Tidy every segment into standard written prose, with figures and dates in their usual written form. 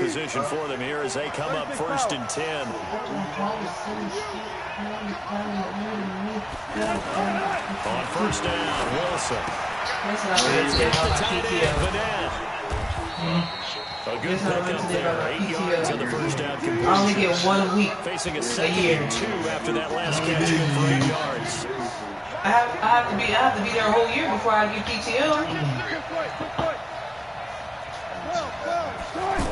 position for them here as they come up 1st and 10. On 1st down, Wilson. It's got the tight end, Vanette. A good pickup there. 8 yards on the 1st down completion. I only get 1 week. Facing a 2nd and 2 after that last catch for 8 yards. I have to be there a whole year before I get PTO.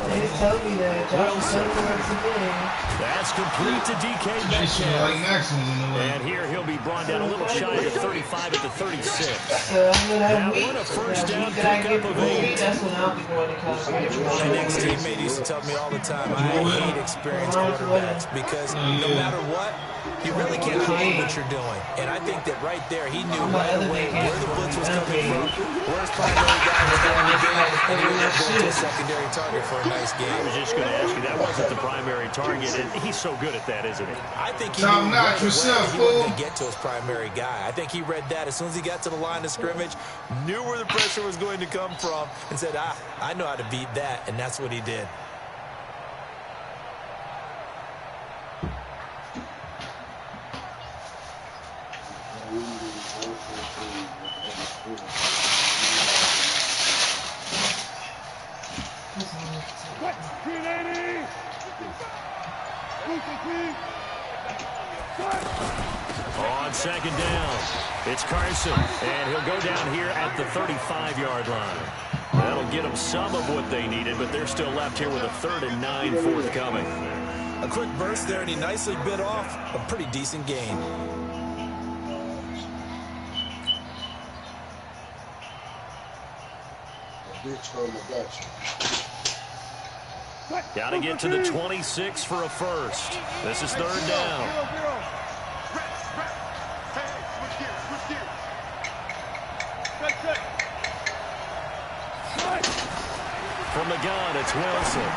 They just told me that. That's complete to DK Metcalf. And here he'll be brought down a little shy of 35 at the 36. Now with a 1st down pickup of 8. That's when I'll be going to college. My next teammate used to tell me all the time, I hate experienced quarterbacks because no matter what, you really can't hide what you're doing. And I think that right there, he knew right away where the blitz was coming from, where his primary guy was going to be, and he was going to a secondary target for a nice game. I was just going to ask you, that wasn't the primary target, and he's so good at that, isn't he? I think he knew right away he wasn't going to get to his primary guy. I think he read that as soon as he got to the line of scrimmage, knew where the pressure was going to come from, and said, I know how to beat that, and that's what he did. On 2nd down, it's Carson, and he'll go down here at the 35-yard line. That'll get them some of what they needed, but they're still left here with a 3rd and 9 forthcoming. A quick burst there, and he nicely bit off a pretty decent gain. Got to get to the 26 for a 1st. This is 3rd down. From the gun, it's Wilson.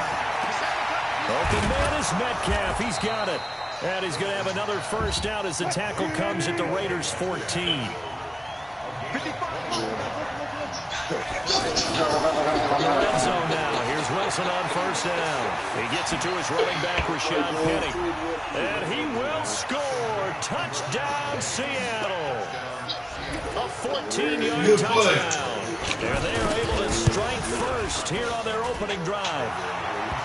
Open man is Metcalf. He's got it. And he's going to have another 1st down as the tackle comes at the Raiders' 14. Red zone now. Here's Wilson on 1st down. He gets it to his running back, Rashad Penny. And he will score. Touchdown, Seattle. A 14-yard touchdown. And they are able to strike first here on their opening drive.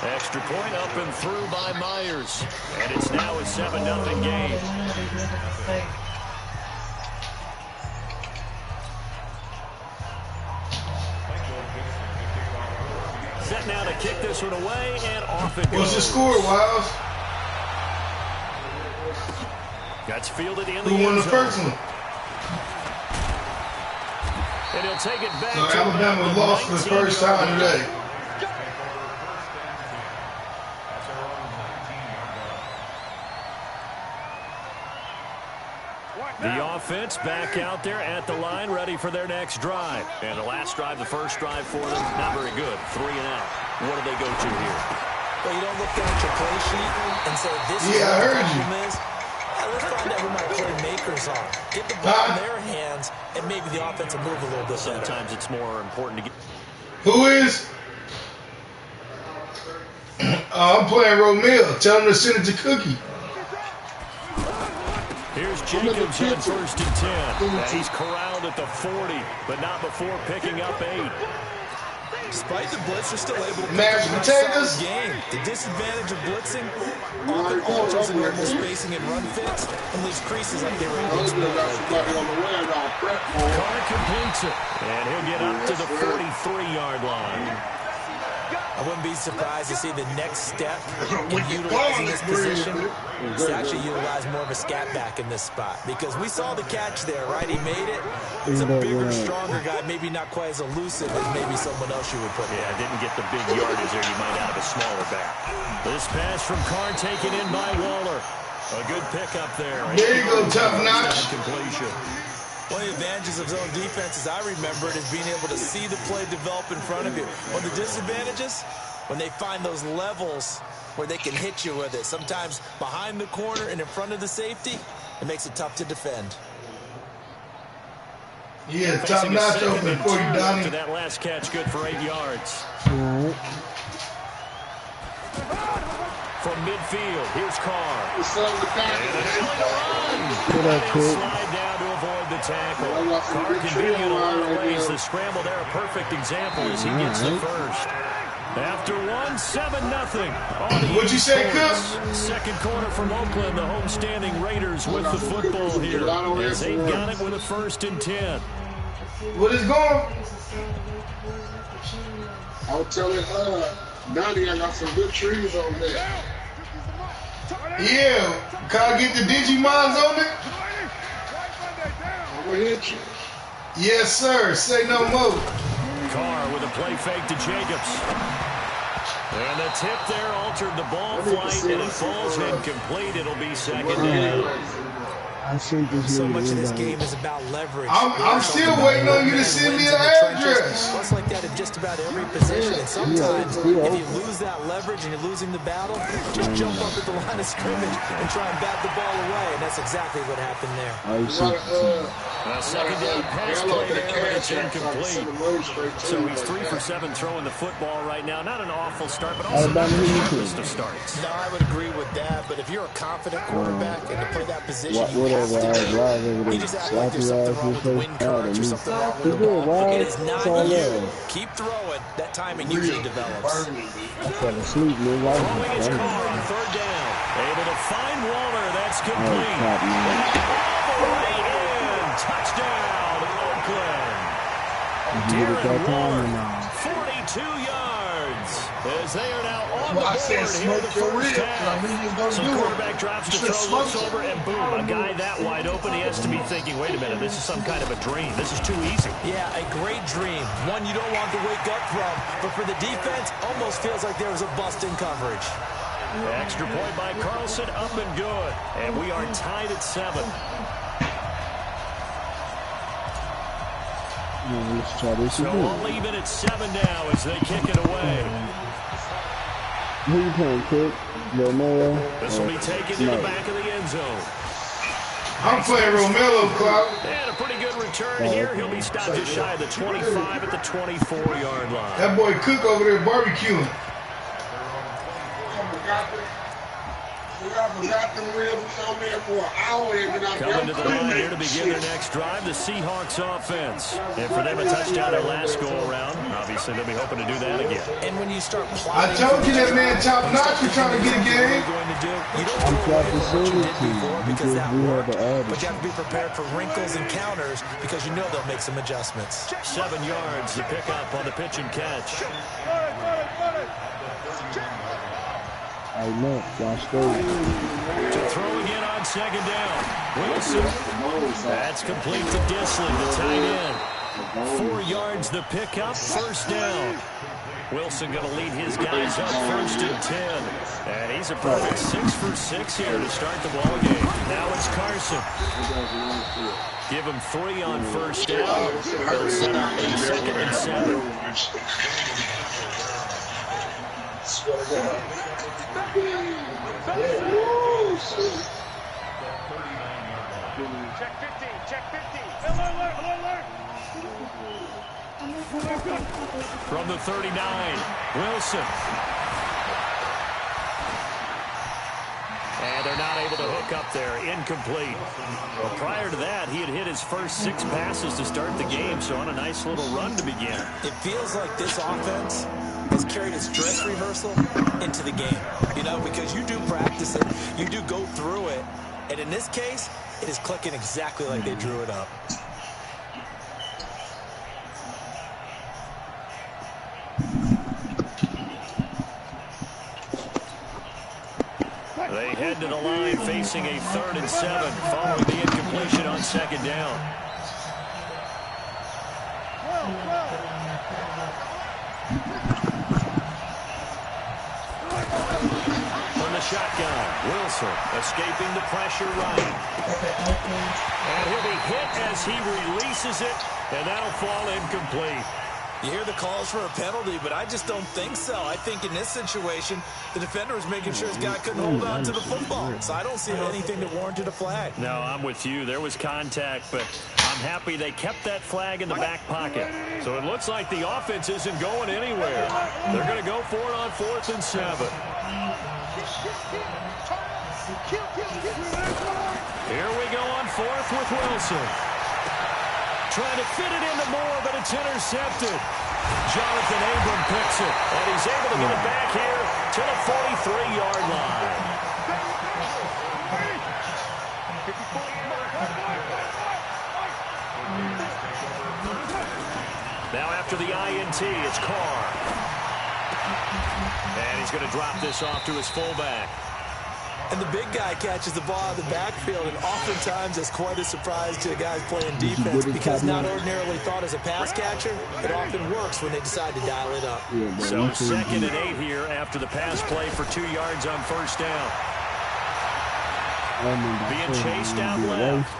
Extra point up and through by Myers. And it's now a 7-0 game. Set now to kick this one away, and off it goes. What's the score, Wiles? That's fielded in the Who won the end first zone. one? And he'll take it back So to Alabama lost for the first time today. The offense back out there at the line, ready for their next drive. And the last drive, the first drive for them, not very good. 3 and out. What do they go to here? Well, you don't look down at your play sheet and say, this is Yeah, what I the heard you. problem is. Let's find out who my playmakers are. Get the ball in their hands, and maybe the offense will move a little bit. Sometimes it's more important to get. Who is? I'm playing Romeo. Tell him to send it to Cookie. Here's Jacobs on 1st and 10. He's corralled at the 40, but not before picking up 8. Despite the blitz, they're still able to Mashed play a potatoes. solid game. The disadvantage of blitzing often alters the normal spacing and run fits and leaves creases like they were able to exploit right there. Carr completes it, and he'll get up to the 43-yard line. I wouldn't be surprised to see the next step in utilizing this position is to actually utilize more of a scat back in this spot. Because we saw the catch there, right? He made it. He's a bigger, stronger guy, maybe not quite as elusive as maybe someone else you would put there. Yeah, didn't get the big yardage there. You might have a smaller back. This pass from Carr taken in by Waller. A good pickup there. There you go, tough notch. Completion. One of the advantages of zone defense, as I remember it, is being able to see the play develop in front of you. One of the disadvantages, when they find those levels where they can hit you with it, sometimes behind the corner and in front of the safety, it makes it tough to defend. Yeah, top notch open for you, Donnie. That last catch, good for 8 yards. from midfield. Here's Carr. And an alley to run. Cool. Slide down to avoid the tackle. Carr can be in a lot of ways. The scramble there, a perfect example as he gets the first. After 1, 7-0. What'd you say, Cook? Second quarter from Oakland. The homestanding Raiders with the football here as they've got it with a 1st and 10. What is going? I was telling Donnie I got some good trees on there. Yeah. Can I get the Digimons on it? I'm gonna hit you. Yes, sir. Say no more. Carr with a play fake to Jacobs. And the tip there altered the ball flight, and it falls incomplete. It'll be 2nd down. So much of this game is about leverage. I'm still waiting on you to send me an address. It's like that in just about every position. And sometimes, if you lose that leverage and you're losing the battle, just jump up at the line of scrimmage and try and bat the ball away. And that's exactly what happened there. A 2nd down pass play there, but it's incomplete. So he's 3 for 7 throwing the football right now. Not an awful start, but also not the sharpest of starts. No, I would agree with that. But if you're a confident quarterback and to play that position, you he just acted like there's something wrong with the wind currents or something wrong with the ball. It is not you. Keep throwing. That timing usually develops. Throwing his car on 3rd down. Able to find Waller. That's complete. All the way in. Touchdown, Oakland. Darren Waller, 42 yards. As they are now on the board here in the first half. So the quarterback drops to throw, looks over, and boom, a guy that wide open, he has to be thinking, wait a minute, this is some kind of a dream. This is too easy. Yeah, a great dream. One you don't want to wake up from. But for the defense, almost feels like there was a bust in coverage. Extra point by Carlson, up and good. And we are tied at 7. So we'll leave it at 7 now as they kick it away. Who you playing, Cook? Romeo? This will be taken to the back of the end zone. I'm playing Romelo, Clark. And a pretty good return here. He'll be stopped just shy of the 25 at the 24-yard line. That boy Cook over there barbecuing. Coming to the line here to begin their next drive, the Seahawks offense. And for them, a touchdown their last go-around. Obviously, they'll be hoping to do that again. And when you start I told you that man top notch was trying to get a game. You don't throw away what you did before because that worked, but you have to be prepared for wrinkles and counters because you know they'll make some adjustments. 7 yards, the pickup on the pitch and catch. I know, watch those. To throw again on 2nd down. Wilson. That's complete to Disley, the tight end. 4 yards the pickup, 1st down. Wilson going to lead his guys up 1st and 10. And he's a perfect 6 for 6 here to start the ball game. Now it's Carson. Give him 3 on 1st down. They'll set up a 2nd and 7. Check 50, check 50. Alert. From the 39, Wilson. And they're not able to hook up there. Incomplete. Well, prior to that, he had hit his first 6 passes to start the game, so on a nice little run to begin. It feels like this offense has carried its dress rehearsal into the game. You know, because you do practice it, you do go through it, and in this case, it is clicking exactly like they drew it up. They head to the line facing a 3rd and 7 following the incompletion on 2nd down. From the shotgun, Wilson escaping the pressure right. And he'll be hit as he releases it, and that'll fall incomplete. You hear the calls for a penalty, but I just don't think so. I think in this situation, the defender was making sure his guy couldn't hold on to the football. So I don't see anything that warranted a flag. No, I'm with you. There was contact, but I'm happy they kept that flag in the back pocket. So it looks like the offense isn't going anywhere. They're going to go for it on 4th and 7. Here we go on 4th with Wilson. Trying to fit it into Moore, but it's intercepted. Jonathan Abram picks it, and he's able to get it back here to the 43-yard line. Now after the INT, it's Carr. And he's going to drop this off to his fullback. And the big guy catches the ball out of the backfield, and oftentimes it's quite a surprise to the guys playing defense because not ordinarily thought as a pass catcher, it often works when they decide to dial it up. So 2nd and 8 here after the pass play for 2 yards on 1st down. Being chased out left.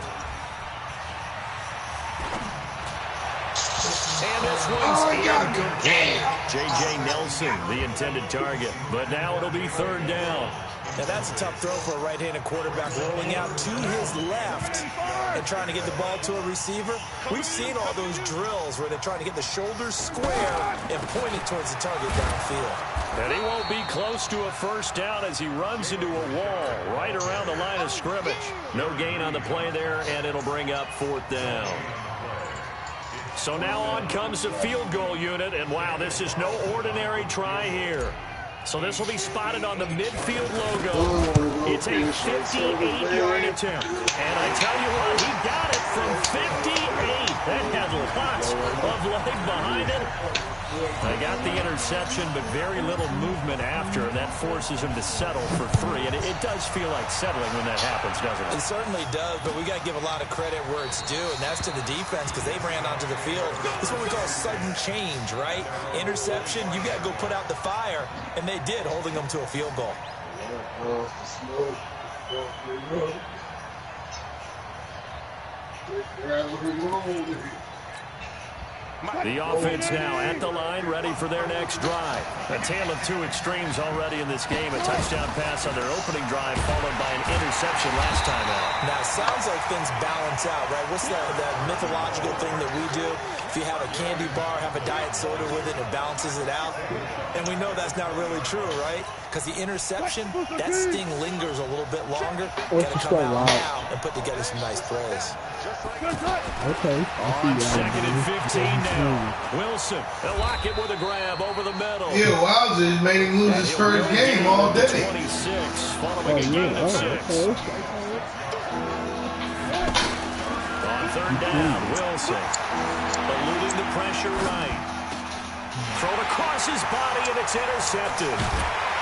And this one's incomplete. J.J. Nelson, the intended target. But now it'll be 3rd down. Now that's a tough throw for a right-handed quarterback, rolling out to his left and trying to get the ball to a receiver. We've seen all those drills where they're trying to get the shoulders square and point it towards the target downfield. And he won't be close to a 1st down as he runs into a wall right around the line of scrimmage. No gain on the play there, and it'll bring up 4th down. So now on comes the field goal unit, and wow, this is no ordinary try here. So this will be spotted on the midfield logo. It's a 58-yard attempt. And I tell you what, he got it from 58. That had lots of leg behind it. They got the interception, but very little movement after, and that forces him to settle for 3. And it does feel like settling when that happens, doesn't it? It certainly does, but we got to give a lot of credit where it's due, and that's to the defense because they ran onto the field. This is what we call sudden change, right? Interception, you got to go put out the fire, and they did, holding them to a field goal. The offense now at the line, ready for their next drive. A tale of 2 extremes already in this game. A touchdown pass on their opening drive, followed by an interception last time out. Now, it sounds like things balance out, right? What's that mythological thing that we do? If you have a candy bar, have a diet soda with it, it balances it out. And we know that's not really true, right? Because the interception, that sting lingers a little bit longer. Got to come out now and put together some nice plays. Okay. On 2nd and 15 now. Wilson, they'll lock it with a grab over the middle. Yeah, Wowzers made him lose his first game all day. 26, following a gain of 6. On 3rd down, Wilson, eluding the pressure right. Thrown across his body, and it's intercepted.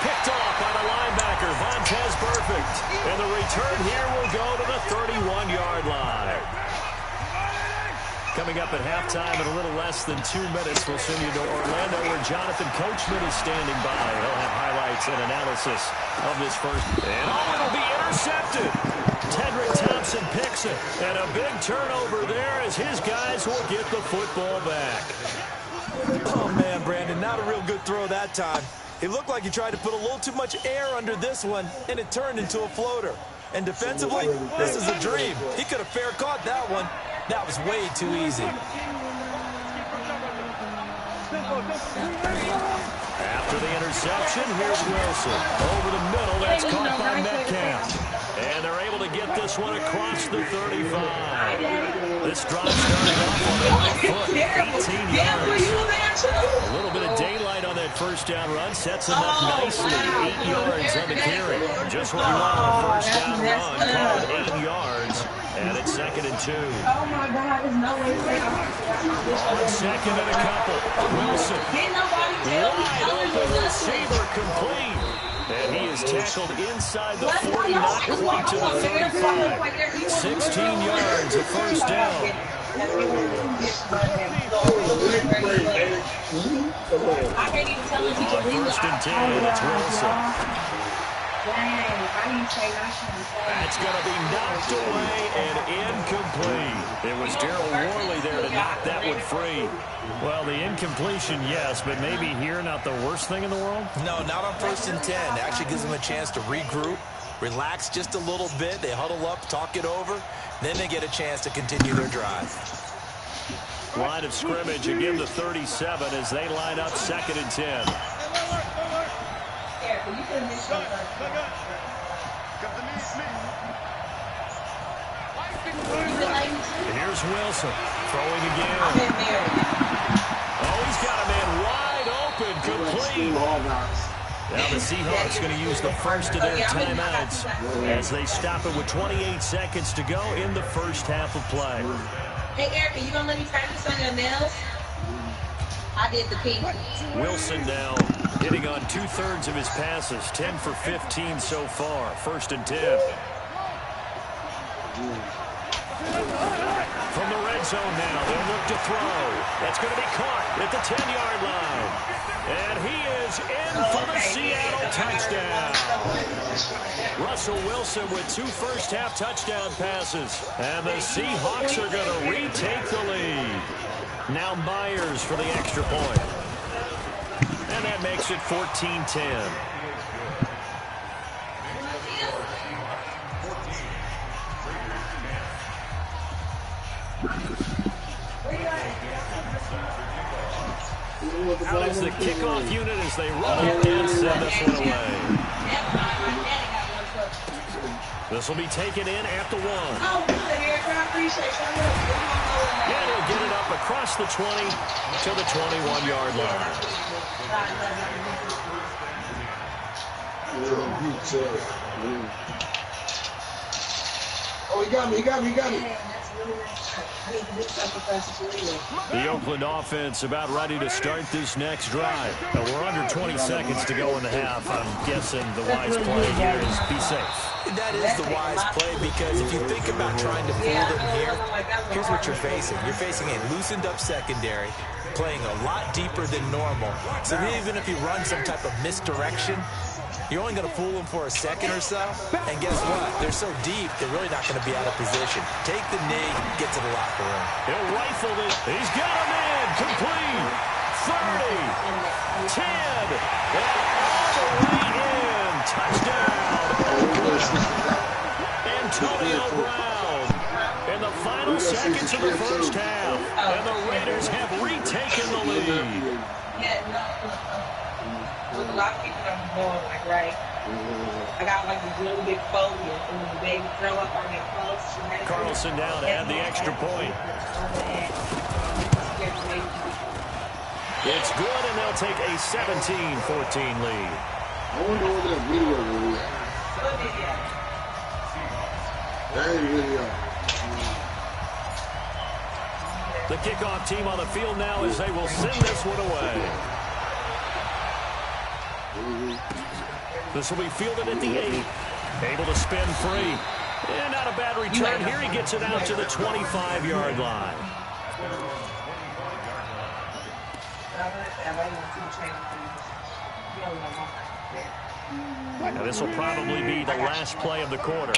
Picked off by the linebacker, Vontaze Burfict. And the return here will go to the 31-yard line. Coming up at halftime in a little less than 2 minutes, we'll send you to Orlando where Jonathan Coachman is standing by. He'll have highlights and analysis of this first. And it'll be intercepted. Tedrick Thompson picks it. And a big turnover there as his guys will get the football back. Oh, man, Brandon, not a real good throw that time. It looked like he tried to put a little too much air under this one, and it turned into a floater. And defensively, this is a dream. He could have fair caught that one. That was way too easy. After the interception, here's Wilson. Over the middle, that's caught by Metcalf. And they're able to get this one across the 35. This drive starting off on the right foot, 18 yards. A little bit of daylight on that first down run sets him up nicely. 8 yards on the carry. Just what you want on a first down run, called 8 yards. And it's 2nd and 2. Oh my God, there's no way to On 2nd and a couple. Wilson. Wide open receiver complete. And he is tackled inside the 40, not quite to the 35. 16 yards, a first down. On 1st and 10, it's Wilson. That's going to be knocked away and incomplete. It was Daryl Worley there to knock that one free. Well, the incompletion, yes, but maybe here not the worst thing in the world? No, not on 1st and 10. It actually gives them a chance to regroup, relax just a little bit. They huddle up, talk it over. Then they get a chance to continue their drive. Line of scrimmage again to 37 as they line up 2nd and 10. Here's Wilson throwing again. Oh, he's got a man wide open, complete. Now the Seahawks going to use the first of their timeouts as they stop it with 28 seconds to go in the first half of play. Hey, Erica, you gonna let me practice on your nails? I did the pink. Wilson now hitting on 2/3 of his passes, 10 for 15 so far. 1st and 10. From the red zone now, they'll look to throw. That's going to be caught at the 10-yard line. And he is in for the Seattle touchdown. Russell Wilson with 2 first-half touchdown passes. And the Seahawks are going to retake the lead. Now Myers for the extra point. And that makes it 14-10. Out is the kickoff unit as they run it and send this one away. This will be taken in at the 1. And he'll get it up across the 20 to the 21-yard line. Oh, he got me. The Oakland offense about ready to start this next drive. We're under 20 seconds to go in the half. I'm guessing the wise play here is be safe. That is the wise play because if you think about trying to fool them here, here's what you're facing. You're facing a loosened up secondary, playing a lot deeper than normal. So even if you run some type of misdirection, you're only going to fool them for a second or so. And guess what? They're so deep, they're really not going to be out of position. Take the knee, get to the locker room. He'll rifle it. He's got him in. Complete. 30. 10. And all the way in. Touchdown. Antonio Brown. In the final seconds of the first half. And the Raiders have retaken the lead. With a lot of people I'm going like, right? I got like this really big phobia and when the baby throw up on their clothes. Carlson down to add the extra point. It's good, and they'll take a 17-14 lead. I wonder what that video will be. That ain't video. The kickoff team on the field now as they will send this one away. This will be fielded at the 8. Able to spin free. And not a bad return here. He gets it out to the 25-yard line. Now this will probably be the last play of the quarter.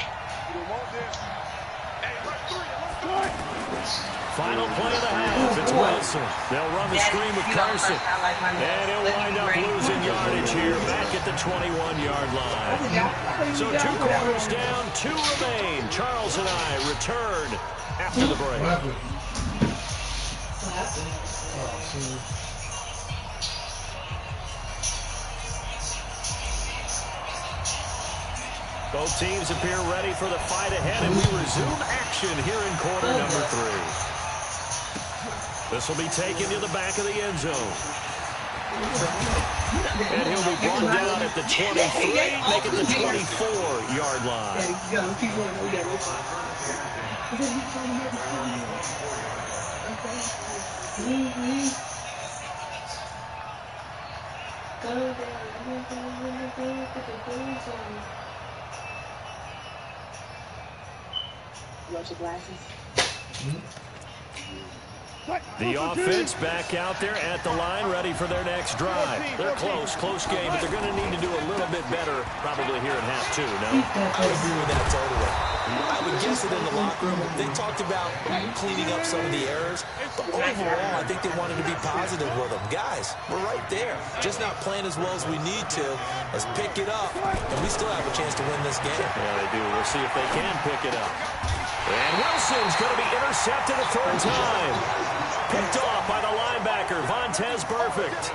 Final play of the half. It's Wilson. They'll run the screen with Carson. And he'll wind up losing yardage here back at the 21-yard line. So 2 quarters down, 2 remain. Charles and I return after the break. Both teams appear ready for the fight ahead, and we resume action here in quarter number 3. This will be taken to the back of the end zone. And he'll be brought down at the 23, make it the 24-yard line. You want your glasses? The offense back out there at the line, ready for their next drive. They're close game, but they're going to need to do a little bit better probably here at half 2, no? I agree with that totally. I would guess that in the locker room, they talked about cleaning up some of the errors, but overall, I think they wanted to be positive with them. Guys, we're right there. Just not playing as well as we need to. Let's pick it up, and we still have a chance to win this game. Yeah, they do. We'll see if they can pick it up. And Wilson's going to be intercepted a third time. Picked off by the linebacker, Vontaze Burfict.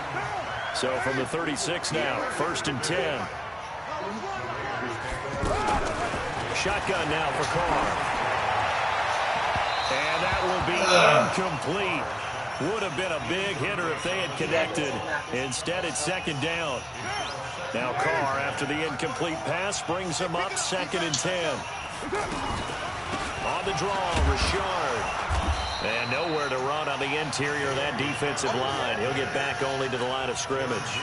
So from the 36 now, 1st and 10. Shotgun now for Carr. And that will be incomplete. Would have been a big hitter if they had connected. Instead, it's 2nd down. Now Carr, after the incomplete pass, brings him up 2nd and 10. On the draw, Richard. And nowhere to run on the interior of that defensive line. He'll get back only to the line of scrimmage.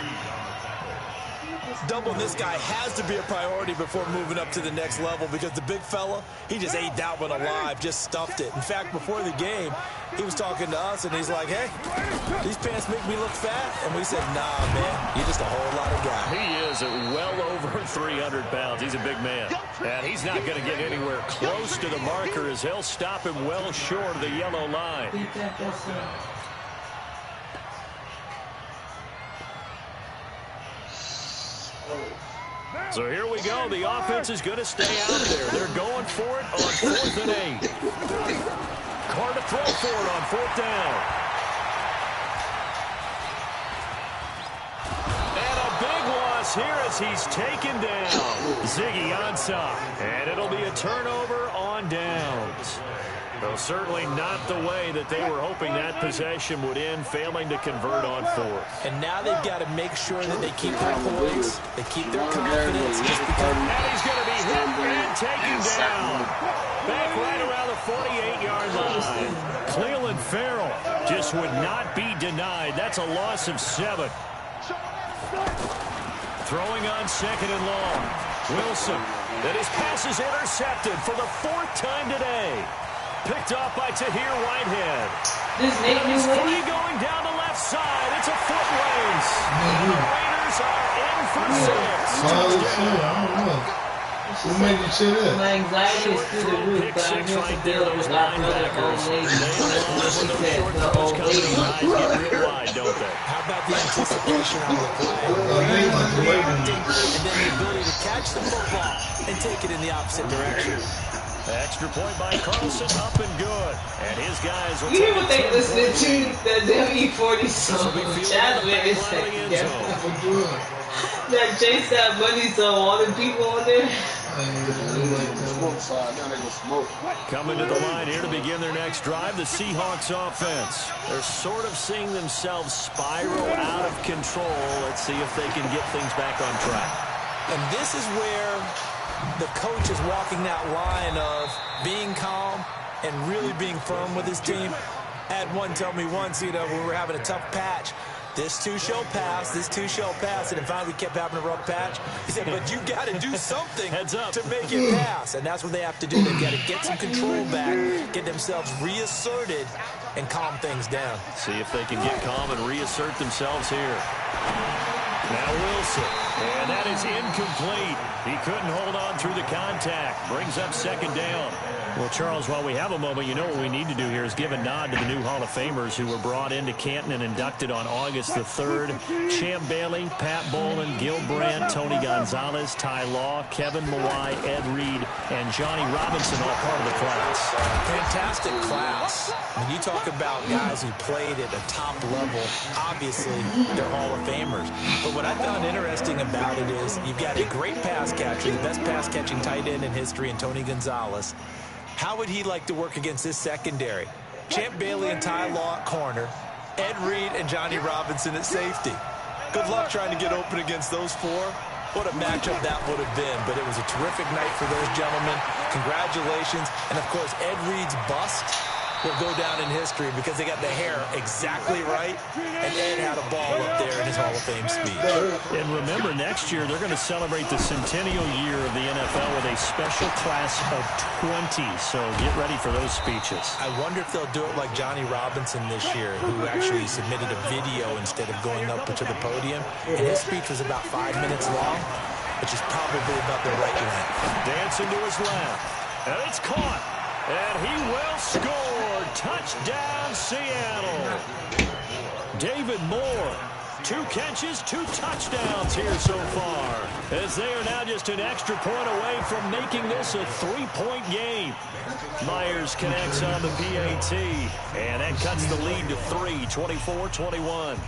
Doubling this guy has to be a priority before moving up to the next level because the big fella, he just ate that one alive, just stuffed it. In fact, before the game, he was talking to us, and he's like, hey, these pants make me look fat. And we said, nah, man, you're just a whole lot of guy. He is at well over 300 pounds. He's a big man. And he's not going to get anywhere close to the marker as he'll stop him well short of the yellow line. So here we go. The offense is going to stay out there. They're going for it on 4th and 8. Carr to throw for it on 4th down. And a big loss here as he's taken down. Ziggy Ansah. And it'll be a turnover on downs. Well, certainly not the way that they were hoping that possession would end, failing to convert on 4th. And now they've got to make sure that they keep their poise, they keep their confidence. Just because. And he's going to be hit and taken down. Back right around the 48-yard line. Cleveland Farrell just would not be denied. That's a loss of 7. Throwing on 2nd and long. Wilson. Then his pass is intercepted for the 4th time today. Picked off by Tahir Whitehead. This Nate There's 3 going down the left side. It's a foot race. And the Raiders are in for 6. I don't know. What made you say that? My anxiety is through the roof, but I'm here to deal with that other old lady. That's what she said, the old lady. How about the anticipation on the play? And then the ability to catch the football and take it in the opposite direction. Extra point by Carlson, up and good. And his guys will You hear what they listening to? The WE40 song. Chadwick is like, yeah. That chase that money song, all the people on there. Coming to the line here to begin their next drive, the Seahawks offense. They're sort of seeing themselves spiral out of control. Let's see if they can get things back on track. And this is where the coach is walking that line of being calm and really being firm with his team. I had one tell me once, when we were having a tough patch, this too shall pass, this too shall pass, and finally we kept having a rough patch. He said, but you got to do something to make it pass, and that's what they have to do. They've got to get some control back, get themselves reasserted, and calm things down. See if they can get calm and reassert themselves here. Now Wilson, and that is incomplete. He couldn't hold on through the contact. Brings up 2nd down. Well, Charles, while we have a moment, you know what we need to do here is give a nod to the new Hall of Famers who were brought into Canton and inducted on August the 3rd. Champ Bailey, Pat Bolin, Gil Brandt, Tony Gonzalez, Ty Law, Kevin Mawai, Ed Reed, and Johnny Robinson all part of the class. Fantastic class. When you talk about guys who played at a top level, obviously they're Hall of Famers. But what I found interesting about it is you've got a great pass catcher, the best pass-catching tight end in history, and Tony Gonzalez. How would he like to work against this secondary? Champ Bailey and Ty Law at corner, Ed Reed and Johnny Robinson at safety. Good luck trying to get open against those 4. What a matchup that would have been, but it was a terrific night for those gentlemen. Congratulations. And, of course, Ed Reed's bust will go down in history because they got the hair exactly right, and Ed had a ball up there in his Hall of Fame speech. And remember, next year they're going to celebrate the centennial year of the NFL with a special class of 20, so get ready for those speeches. I wonder if they'll do it like Johnny Robinson this year, who actually submitted a video instead of going up to the podium, and his speech was about 5 minutes long, which is probably about the right length. Dancing to his left. And it's caught. And he will score. Touchdown, Seattle. David Moore. 2 catches, 2 touchdowns here so far, as they are now just an extra point away from making this a 3-point game. Myers connects on the PAT, and that cuts the lead to 3, 24-21.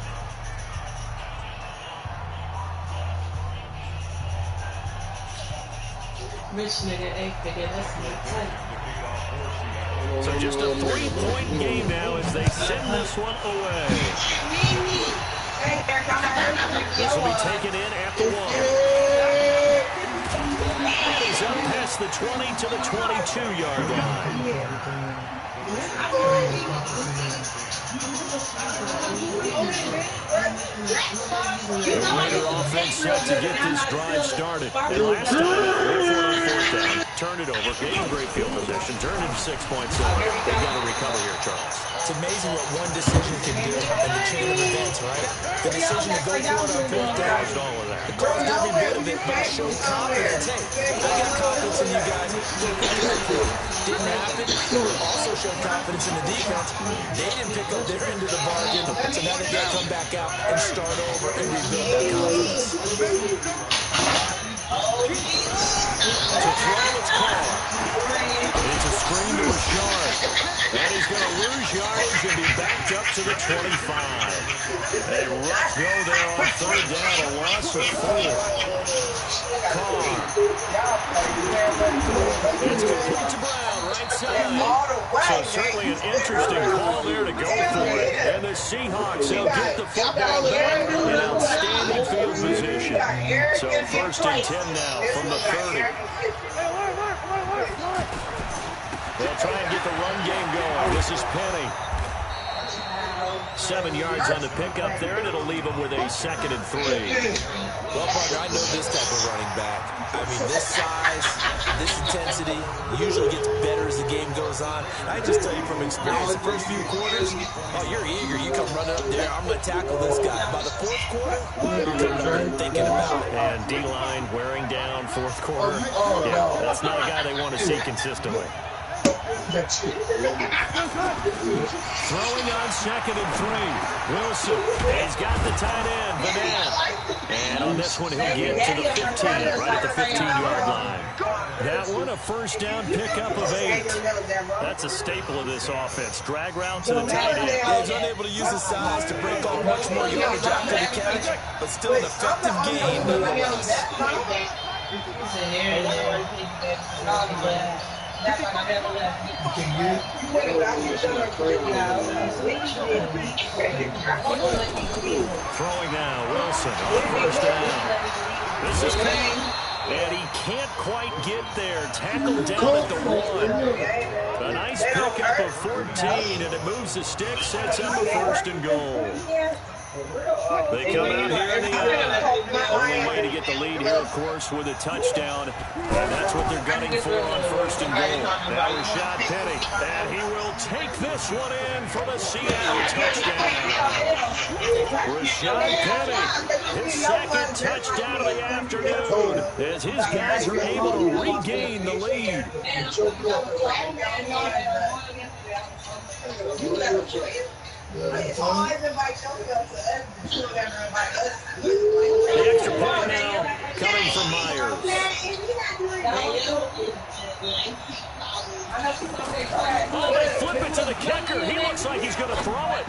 Rich nigga, egg nigga, that's not So just a 3-point game now as they send this one away. This will be taken in at the 1. And he's up past the 20 to the 22-yard line. The Raider offense set to get this drive started. And last time, they went for it on 4th down, turned it over, gave them great field position, turned into 6 points. So they've got to recover here, Charles. It's amazing what one decision can do in the chain of events, right? The decision to go for it on 4th down. All of that. It caused every bit of it, but it showed confidence. Hey, I got confidence in you guys. Didn't happen. Also showed confidence in the defense. They didn't pick up their end of the bargain, so now they got to come back out and start over and rebuild that confidence. To throw, it's called. It's a screen to Rashard. And he's going to lose yardage and be backed up to the 25. A rough go there on 3rd down, a loss of 4. Carr. It's complete to Brown, right side. So certainly an interesting call there to go for it. And the Seahawks, they'll get the football back in outstanding field position. So 1st and 10 now from the 30. They'll try and get the run game going. This is Penny. 7 yards on the pickup there, and it'll leave them with a 2nd and 3. Well, partner, I know this type of running back. I mean, this size, this intensity usually gets better as the game goes on. I just tell you from experience, the first few quarters, oh, you're eager. You come running up there, I'm going to tackle this guy. By the 4th quarter, you're coming up and thinking about it. And D-line wearing down 4th quarter. Yeah, that's not a guy they want to see consistently. That's it. Throwing on 2nd and 3. Wilson. He's got the tight end, Vanette. And on this one, he'll get to the 15, right at the 15-yard line. That one, a 1st down pickup of 8. That's a staple of this offense. Drag route to the tight end. He's unable to use his size to break off much more yardage after the catch, but still an effective game nonetheless. Throwing now, Wilson on 1st down. This is King, and he can't quite get there. Tackled down at the 1. A nice pickup of 14, and it moves the stick, sets up a 1st and goal. They come out here in the only way to get the lead here, of course, with a touchdown. And that's what they're gunning for on 1st and goal. Now Rashad Penny. And he will take this one in for the Seattle touchdown. Rashad Penny, his 2nd touchdown of the afternoon, as his guys are able to regain the lead. The extra point now coming from Myers. Oh, they flip it to the kicker. He looks like he's going to throw it.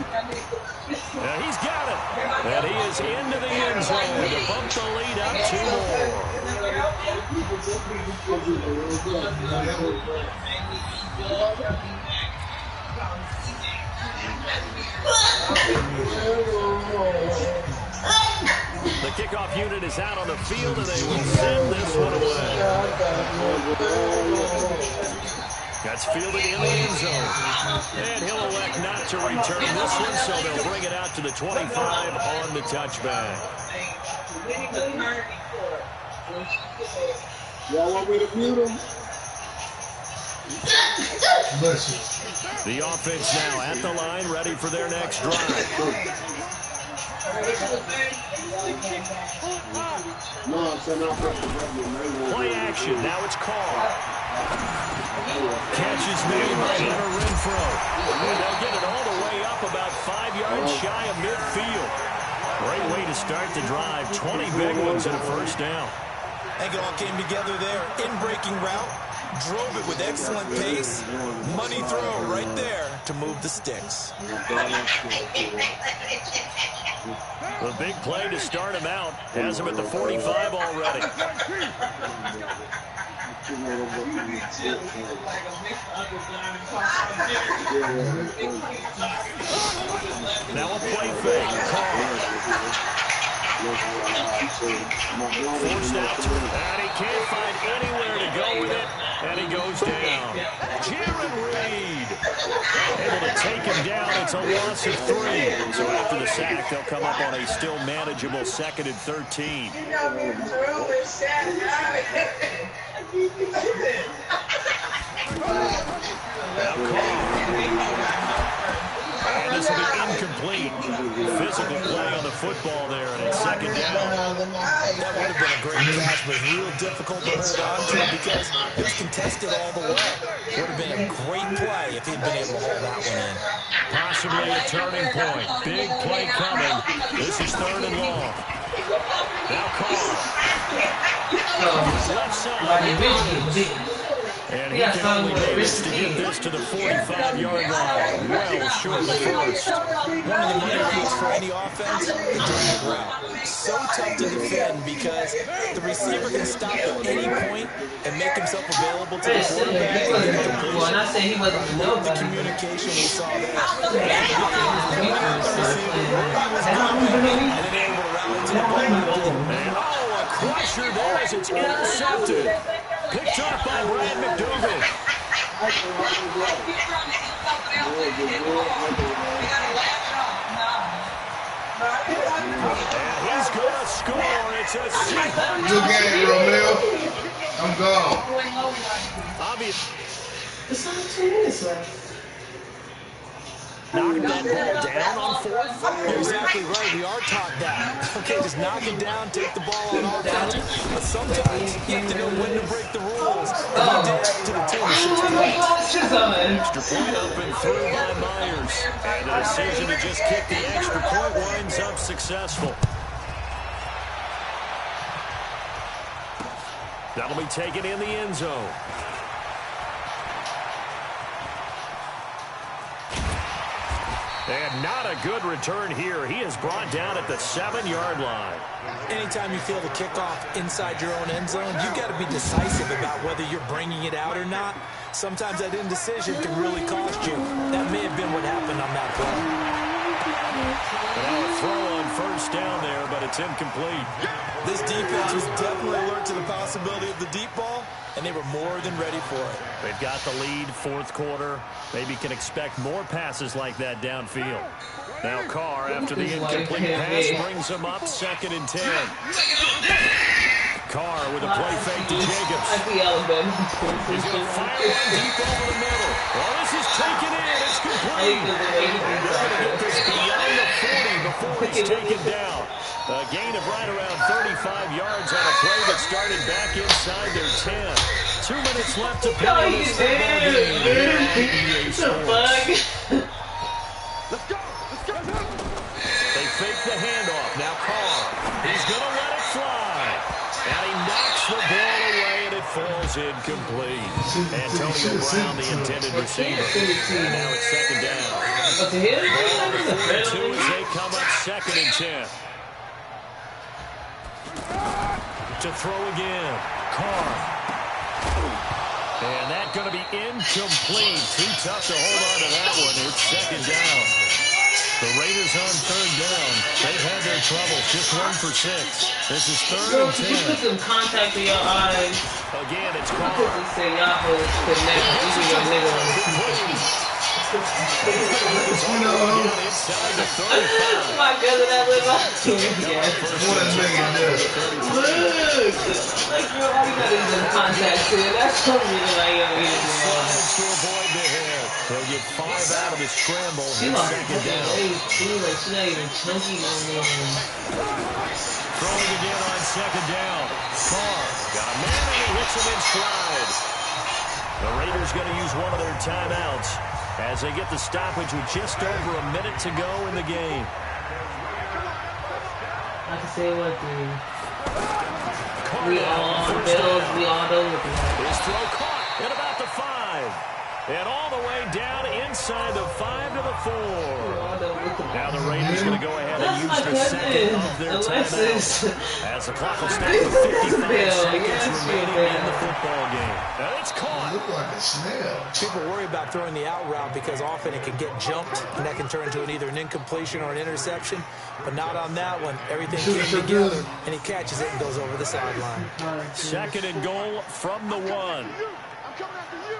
Yeah, he's got it. And he is into the end zone to bump the lead up 2 more. The kickoff unit is out on the field, and they will send this one away. That's fielded in the end zone. And he'll elect not to return this one, so they'll bring it out to the 25 on the touchback. Y'all want me to mute him? The offense now at the line, ready for their next drive. Play action. Now it's Carr. Catch is made by Hunter Renfro. And they'll get it all the way up about 5 yards shy of midfield. Great way to start the drive. 20 big ones and a first down. I think it all came together there. In-breaking route. Drove it with excellent pace. Money throw right there to move the sticks. The big play to start him out. Has him at the 45 already. Now a play fake. Forced out, and he can't find anywhere to go with it, and he goes down. Jaron Reed able to take him down. It's a loss of 3. So after the sack, they'll come up on a still manageable 2nd and 13. Now and this will be incomplete. Physical play on the football there, and it's 2nd down. That would have been a great catch, but real difficult to hold on to because it was contested all the way. Would have been a great play if he'd been able to hold that one in. Possibly a turning point. Big play coming. This is 3rd and long. Now Carr. Left side. And he can only manage to get this to the 45-yard line. Well short of the first. One of the money rates for any offense, the drag route. So tough to defend because the receiver can stop at any point and make himself available to the quarterback. When I said he wasn't the communication we saw there. And a crusher there as it's intercepted. Picked up by Brad McDougal. And he's going to score. It's a Seahawks. Good game, Romeo. I'm gone. Obvious. It's not 2 minutes left. Knock that ball down on 4th. You're exactly right. We are taught that. Okay, just knock it down, take the ball on offense. But sometimes you have to know when to break the rules. And he did to the tune of 6 points. Extra point up and through by Myers. And the decision to just kick the extra point winds up successful. That'll be taken in the end zone. And not a good return here. He is brought down at the 7-yard line. Anytime you feel the kickoff inside your own end zone, you've got to be decisive about whether you're bringing it out or not. Sometimes that indecision can really cost you. That may have been what happened on that play. Now a throw on 1st down there, but it's incomplete. This defense was definitely alert to the possibility of the deep ball, and they were more than ready for it. They've got the lead, 4th quarter. Maybe can expect more passes like that downfield. Now Carr, after the incomplete pass, brings him up 2nd and 10. Carr with a play fake to Jacobs. He's going to fire one deep over the middle. Well, this is taken in. It's complete. And they're going to get this beyond the 40 before he's taken down. A gain of right around 35 yards on a play that started back inside their 10. 2 minutes left to play in this football game. Let's go. They fake the handoff. Now Carr. He's going to let it fly. And he knocks the ball away, and it falls incomplete. Antonio Brown, the intended receiver. And now it's 2nd down. Ball on the 42 as they come up 2nd and 10. To throw again. Carr. And that's going to be incomplete. Too tough to hold on to that one. It's 2nd down. The Raiders on 3rd down. They've had their troubles. Just 1 for 6. This is 3rd and 10. You put some contact in your eyes. Again, it's Carr. You say y'all hold connect. Even your nigga on the TV. Inside the 35. My cousin that live out here. What a nigga does. Look! Like, girl, all you gotta do is contact here. That's the reason I am here. Slides to avoid the hit. They'll get 5 out of the scramble. She like 2nd down. she not even chunky no more. Throwing again on 2nd down. Carr got a man and he hits him in stride. The Raiders going to use one of their timeouts as they get the stoppage with just over a minute to go in the game. I can say what, dude. We all Bills, we all know what they are. His throw caught at about the 5. And all the way down inside the 5 to the 4. Now the Raiders going to go ahead and use the second of their timeouts as the clock will stand for 55 seconds remaining in the football game. Now it's caught. Look like a snail. People worry about throwing the out route because often it can get jumped, and that can turn into either an incompletion or an interception. But not on that one. Everything came together, and he catches it and goes over the sideline. Second and goal from the 1. I'm coming after you.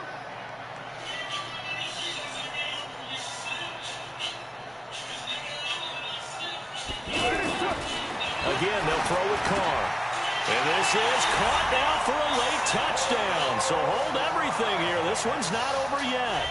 Again, they'll throw with Carr. And this is caught now for a late touchdown. So hold everything here. This one's not over yet.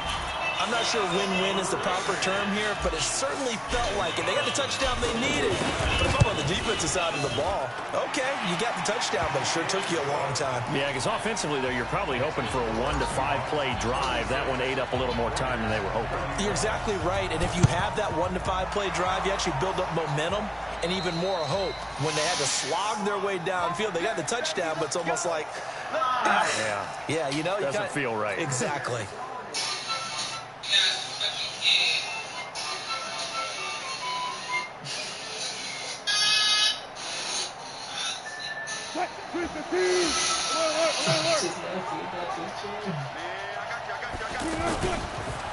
I'm not sure win-win is the proper term here, but it certainly felt like it. They got the touchdown they needed. But if I'm on the defensive side of the ball, okay, you got the touchdown, but it sure took you a long time. Yeah, because offensively, though, you're probably hoping for a 1 to 5 play drive. That one ate up a little more time than they were hoping. You're exactly right. And if you have that 1 to 5 play drive, you actually build up momentum and even more hope. When they had to slog their way downfield, they got the touchdown, but it's almost like, yeah, you know, doesn't feel right. Exactly.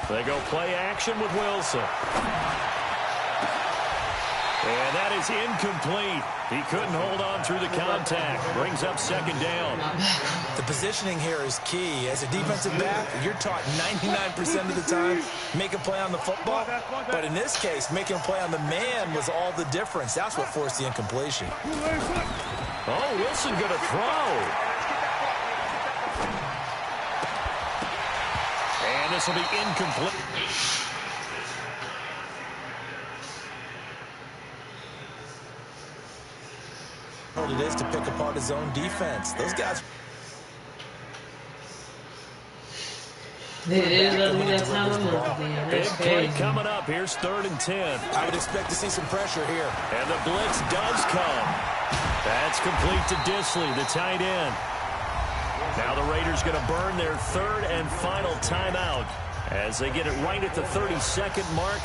They go play action with Wilson. And that is incomplete. He couldn't hold on through the contact. Brings up second down. The positioning here is key. As a defensive back, you're taught 99% of the time, make a play on the football. But in this case, making a play on the man was all the difference. That's what forced the incompletion. Oh, Wilson going to throw. And this will be incomplete. It is to pick apart his own defense. Those guys. Big play coming up. Here's 3rd and 10. I would expect to see some pressure here. And the blitz does come. That's complete to Disley, the tight end. Now the Raiders going to burn their 3rd and final timeout as they get it right at the 32nd mark.